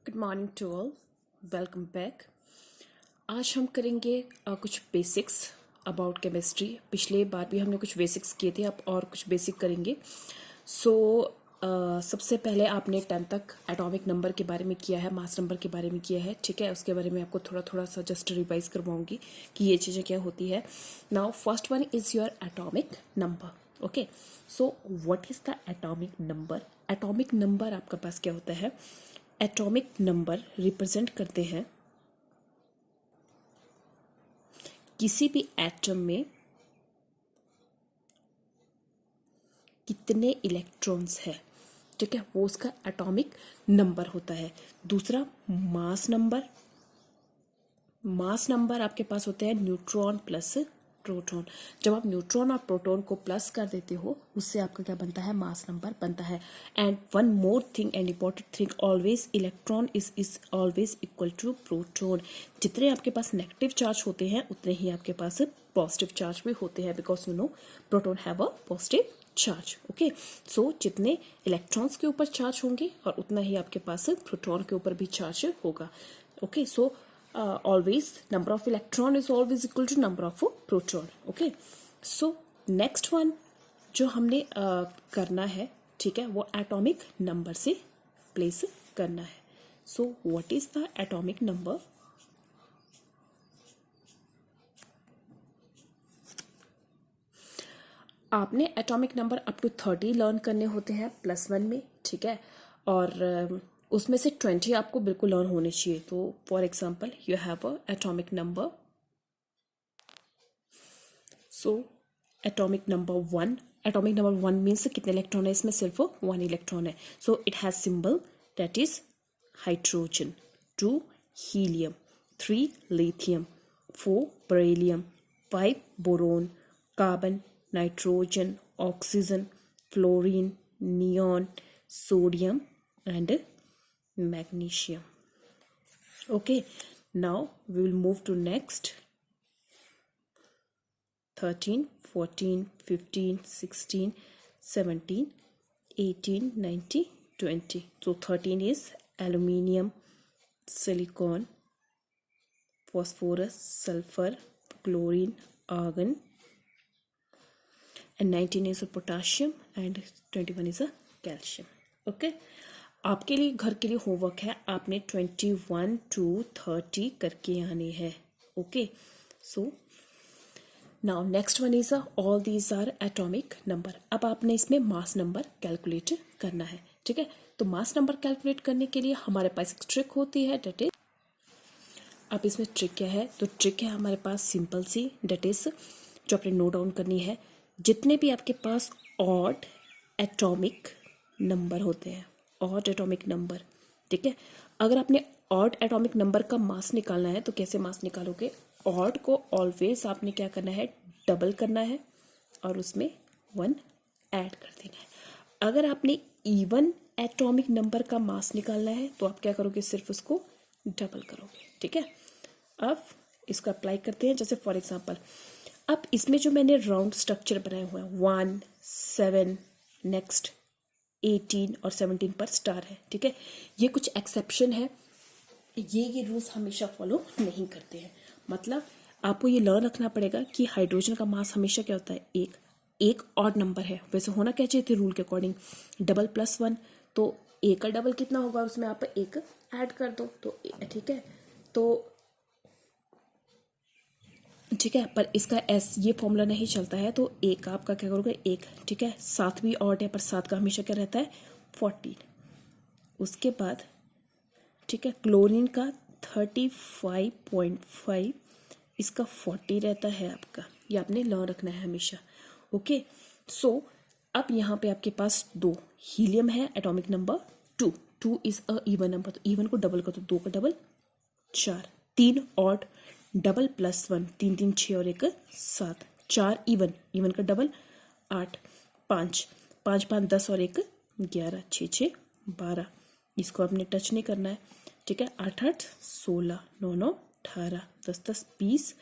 Good morning to all, welcome back. आज हम करेंगे कुछ बेसिक्स अबाउट केमिस्ट्री। पिछले बार भी हमने कुछ बेसिक्स किए थे, अब और कुछ बेसिक करेंगे। सो सबसे पहले आपने 10 तक एटॉमिक नंबर के बारे में किया है, मास नंबर के बारे में किया है, ठीक है। उसके बारे में आपको थोड़ा थोड़ा सा जस्ट रिवाइज करवाऊंगी कि ये चीज़ें क्या होती है। Now first one is your atomic number. Okay, so what is the atomic number? Atomic number आपके पास क्या होता है? एटॉमिक नंबर रिप्रेजेंट करते हैं किसी भी एटम में कितने इलेक्ट्रॉन्स है, ठीक है, वो उसका एटॉमिक नंबर होता है। दूसरा मास नंबर। मास नंबर आपके पास होते हैं न्यूट्रॉन प्लस प्रोटॉन। जब आप न्यूट्रॉन और प्रोटॉन को प्लस कर देते हो, उससे आपका क्या बनता है? मास नंबर बनता है। And one more thing and important thing, always electron is always equal to proton. जितने आपके पास नेगेटिव चार्ज होते हैं उतने ही आपके पास पॉजिटिव चार्ज भी होते हैं, because you know proton have a positive charge. Okay, so जितने इलेक्ट्रॉन्स के ऊपर चार्ज होंगे और उतना ही आपके पास प्रोटॉन के ऊपर भी चार्ज होगा। Okay, so always number of electron is always equal to number of proton. Okay, so next one जो हमने करना है, ठीक है, वो एटॉमिक नंबर से प्लेस करना है। So what is the atomic number? आपने atomic number up to 30 learn करने होते हैं +1 में, ठीक है, और उसमें से 20 आपको बिल्कुल लर्न होने चाहिए। तो for example you have a atomic number, so atomic number 1। Atomic number 1 means कितने इलेक्ट्रॉन है? इसमें सिर्फ 1 इलेक्ट्रॉन है। So it has symbol that is hydrogen, 2 helium, 3 lithium, 4 beryllium, 5 boron, carbon, nitrogen, oxygen, fluorine, neon, sodium and magnesium. Okay, now we will move to next 13, 14, 15, 16, 17, 18, 19, 20. So 13 is aluminium, silicon, phosphorus, sulfur, chlorine, argon, and 19 is a potassium and 21 is a calcium. Okay, आपके लिए घर के लिए homework है, आपने 21 to 30 करके आने हैं। Okay, so now next one is all these are atomic number. अब आपने इसमें मास नंबर कैलकुलेट करना है, ठीक है। तो मास नंबर कैलकुलेट करने के लिए हमारे पास एक ट्रिक होती है, डेट इज, अब इसमें ट्रिक क्या है? तो ट्रिक है हमारे पास सिंपल सी, डेट इज जो आपने नोट डाउन करनी है, जितने भी आपके पास ऑड एटॉमिक नंबर होते हैं, ऑड एटॉमिक नंबर, ठीक है। अगर आपने ऑड एटॉमिक नंबर का मास निकालना है तो कैसे मास निकालोगे? ऑड को ऑलवेज आपने क्या करना है? डबल करना है और उसमें 1 ऐड कर देना है। अगर आपने इवन एटॉमिक नंबर का मास निकालना है तो आप क्या करोगे? सिर्फ उसको डबल करोगे, ठीक है। अब इसको अप्लाई करते हैं। जैसे फॉर एग्जांपल, अब इसमें जो मैंने राउंड स्ट्रक्चर बनाए हुए हैं 1, 7, नेक्स्ट 18 और 17 पर स्टार है, ठीक है। ये कुछ एक्सेप्शन है, ये रूल्स हमेशा फॉलो नहीं करते हैं। मतलब आपको ये लर्न रखना पड़ेगा कि हाइड्रोजन का मास हमेशा क्या होता है? एक ऑड नंबर है। वैसे होना क्या चाहिए थे रूल के अकॉर्डिंग? डबल प्लस 1, तो एक का डबल कितना होगा? उसमें आप एक ऐड कर दो, तो ठीक है। तो ठीक है, पर इसका ये फॉर्मूला नहीं चलता है, तो एक आपका क्या करोगे? एक, ठीक है। 7 भी ऑड है, पर 7 का हमेशा क्या रहता है? 14। उसके बाद ठीक है, क्लोरीन का 35.5, इसका 40 रहता है आपका। ये आपने लर्न रखना है हमेशा। ओके, सो अब यहाँ पे आपके पास 2 हीलियम है, atomic number 2। 2 is a even number, तो इवन को डबल कर दो, 2 का डबल 4, 3 ऑड, डबल प्लस 1, 3 3 6 और 1 7, 4 इवन, इवन का डबल 8, 5 5 5 10 और 1 11, 6 6 12। इसको आपने टच नहीं करना है, ठीक है। 8 8 16, 9 9 18, 10 10 20,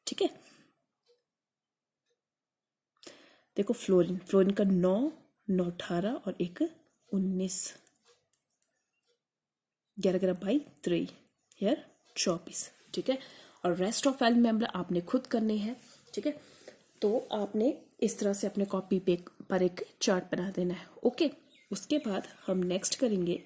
ठीक है। देखो फ्लोरीन, फ्लोरीन का 9 9 18 और 1 19। 11/3 हियर 24, ठीक है। और रेस्ट ऑफ वैल्यू मेंबर आपने खुद करने हैं, ठीक है। तो आपने इस तरह से अपने कॉपी पे पर एक चार्ट बना देना है, ओके। उसके बाद हम नेक्स्ट करेंगे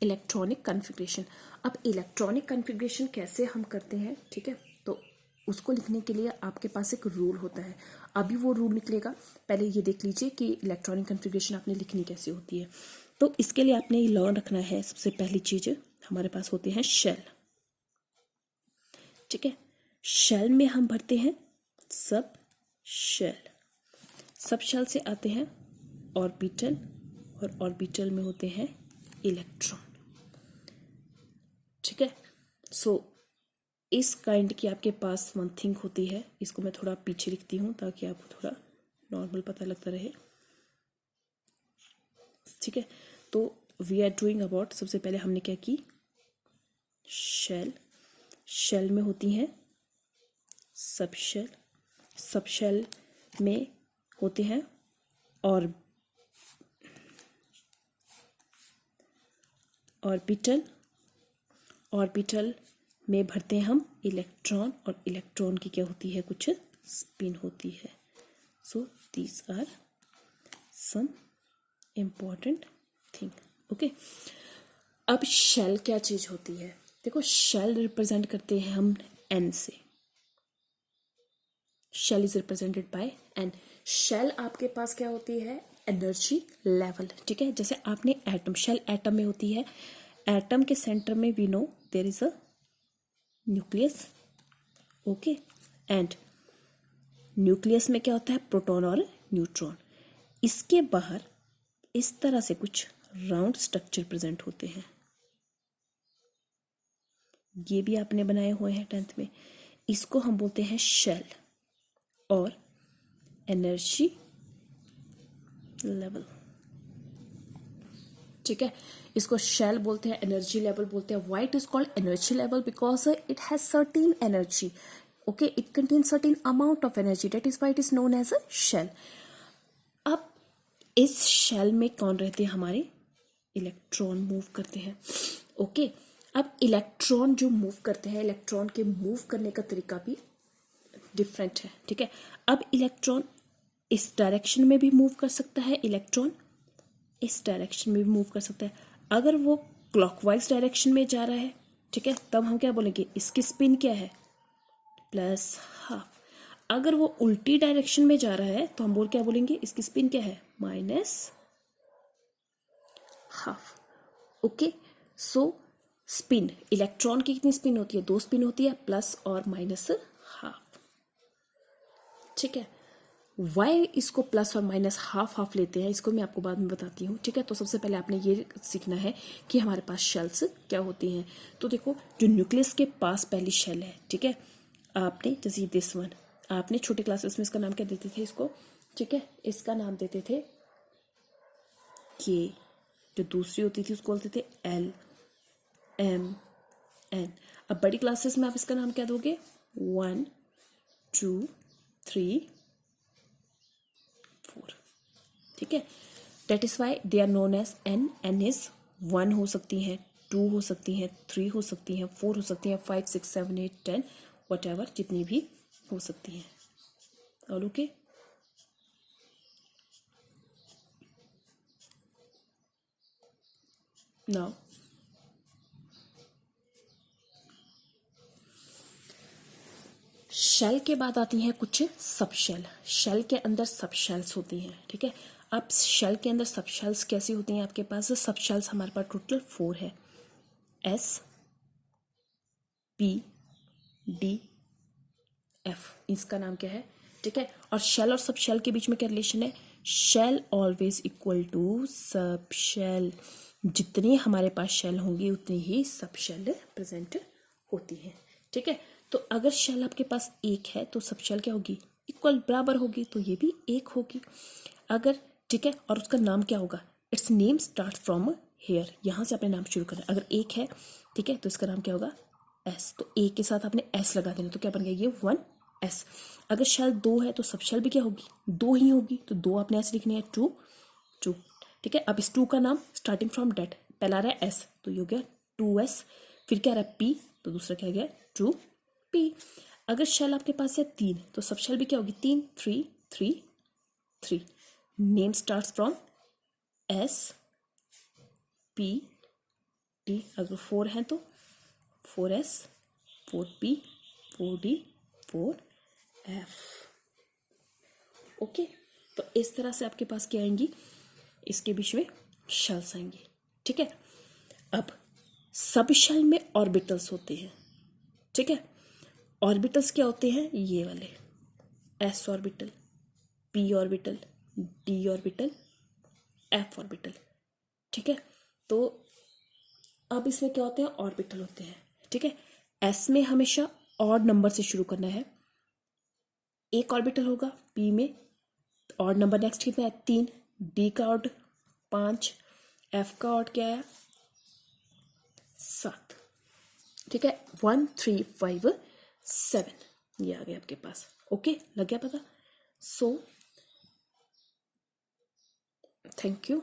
इलेक्ट्रॉनिक कॉन्फ़िगरेशन। अब इलेक्ट्रॉनिक कॉन्फ़िगरेशन कैसे हम करते हैं, ठीक है। तो उसको लिखने के लिए आपके पास एक रूल होता है, अभी वो रूल निकलेगा। पहले ये देख लीजिए कि इलेक्ट्रॉनिक कॉन्फ़िगरेशन आपने लिखनी कैसे होती है। तो इसके लिए आपने ये लर्न रखना है। सबसे पहली चीज़ हमारे पास होते हैं शेल, ठीक है। शेल में हम भरते हैं सब शेल, सब शेल से आते हैं ऑर्बिटल, और ऑर्बिटल में होते हैं इलेक्ट्रॉन, ठीक है। सो इस काइंड की आपके पास वन थिंग होती है, इसको मैं थोड़ा पीछे लिखती हूँ ताकि आपको थोड़ा नॉर्मल पता लगता रहे, ठीक है। तो वी आर डूइंग अबाउट, सबसे पहले हमने क्या की, शेल, शेल में होती हैं सब शेल, सब शेल में होते हैं और ऑर्बिटल, ऑर्बिटल में भरते हैं हम इलेक्ट्रॉन, और इलेक्ट्रॉन की क्या होती है, कुछ स्पिन होती है। So these are some important thing, okay. अब शेल क्या चीज होती है, देखो शेल रिप्रेजेंट करते हैं हम एन से, shell is represented by n. Shell आपके पास क्या होती है, एनर्जी लेवल, ठीक है। जैसे आपने एटम, शेल एटम में होती है, एटम के सेंटर में we know there is a nucleus, okay. And nucleus में क्या होता है, प्रोटॉन और न्यूट्रॉन। इसके बाहर इस तरह से कुछ राउंड स्ट्रक्चर प्रेजेंट होते हैं, ये भी आपने बनाए हुए हैं 10th में। इसको हम बोलते हैं शेल और एनर्जी लेवल, ठीक है। इसको शेल बोलते हैं, एनर्जी लेवल बोलते हैं। Why it is called energy level, because it has certain energy, okay, it contain certain amount of energy, that is why it is known as a shell. अब इस shell में कौन रहते हैं, हमारे इलेक्ट्रॉन मूव करते हैं, ओके। अब इलेक्ट्रॉन जो मूव करते हैं, इलेक्ट्रॉन के मूव करने का तरीका भी डिफरेंट है, ठीक है। अब इलेक्ट्रॉन इस डायरेक्शन में भी मूव कर सकता है, इलेक्ट्रॉन इस डायरेक्शन में भी मूव कर सकता है। अगर वो क्लॉकवाइज डायरेक्शन में जा रहा है, ठीक है, तब हम क्या बोलेंगे, इसकी स्पिन क्या है, +½ अगर वो उल्टी डायरेक्शन में जा रहा है तो हम क्या बोलेंगे, इसकी स्पिन क्या है, -½ ओके। सो स्पिन, इलेक्ट्रॉन की कितनी स्पिन होती है, 2 स्पिन होती है, प्लस और -½ ठीक है। वाई इसको प्लस और -½ लेते हैं, इसको मैं आपको बाद में बताती हूँ, ठीक है। तो सबसे पहले आपने ये सीखना है कि हमारे पास शेल्स क्या होती हैं। तो देखो, जो न्यूक्लियस के पास पहली शेल है, ठीक है, आपने जैसे दिस वन, आपने छोटे क्लासेस में इसका नाम क्या देते थे, इसको, ठीक है, इसका नाम देते थे के। जो दूसरी होती थी उसको बोलते थे L M N। अब बड़ी क्लासेस में आप इसका नाम क्या दोगे, 1 2 3 4, ठीक है। That is why they are known as n. N is 1 हो सकती हैं, 2 हो सकती हैं, 3 हो सकती हैं, 4 हो सकती हैं, 5 6 7 8 10 वट एवर, जितनी भी हो सकती हैं, और ओके। नाउ शेल के बाद आती हैं कुछ सब शेल, शेल के अंदर सब शेल्स होती हैं, ठीक है। अब शेल के अंदर सब शेल्स कैसी होती हैं, आपके पास सब शेल्स हमारे पास टोटल 4 है, S P D F, इसका नाम क्या है, ठीक है। और शेल और सब शेल के बीच में क्या रिलेशन है, shell always equal to sub shell, जितनी हमारे पास शेल होंगी उतनी ही सब शेल प्रेजेंट होती हैं, ठीक है। तो अगर शेल आपके पास एक है तो सब शेल क्या होगी, इक्वल, बराबर होगी, तो ये भी एक होगी। अगर, ठीक है, और उसका नाम क्या होगा, it's name start from here, यहाँ से अपने नाम शुरू करना। अगर एक है, ठीक है, तो इसका नाम क्या होगा, एस, तो ए के साथ आपने एस लगा देना, तो क्या बन गया ये 1s। अगर शेल 2 है तो सब शेल भी क्या होगी, 2 ही होगी, तो 2 आपने ऐसे लिखनी है, 2 2। ठीक है, अब इस 2 का नाम स्टार्टिंग फ्रॉम डेट, पहला आ रहा है एस तो ये हो गया 2s, फिर क्या आ रहा है पी, तो दूसरा क्या गया 2p। अगर शेल आपके पास है 3 तो सब शेल भी क्या होगी 3, 3 3 3। Name starts from S P D, अगर 4 हैं तो 4s 4p 4d 4f। Okay, तो इस तरह से आपके पास क्या आएंगी, इसके बीच में शेल्स आएंगी। ठीक है, अब सब शेल में ऑर्बिटल्स होते हैं। ठीक है, ऑर्बिटल्स क्या होते हैं, ये वाले, S orbital, P orbital, D orbital, F orbital. ठीक है, तो अब इसमें क्या होते हैं, ऑर्बिटल होते हैं। ठीक है, एस में हमेशा ऑड नंबर से शुरू करना है, एक ऑर्बिटल होगा, पी में ऑड नंबर नेक्स्ट कितना है 3, डी का ऑड 5, एफ का ऑड क्या है 7। ठीक है, 1 3 5 7 ये आ गया आपके पास। ओके, लग गया पता। So thank you.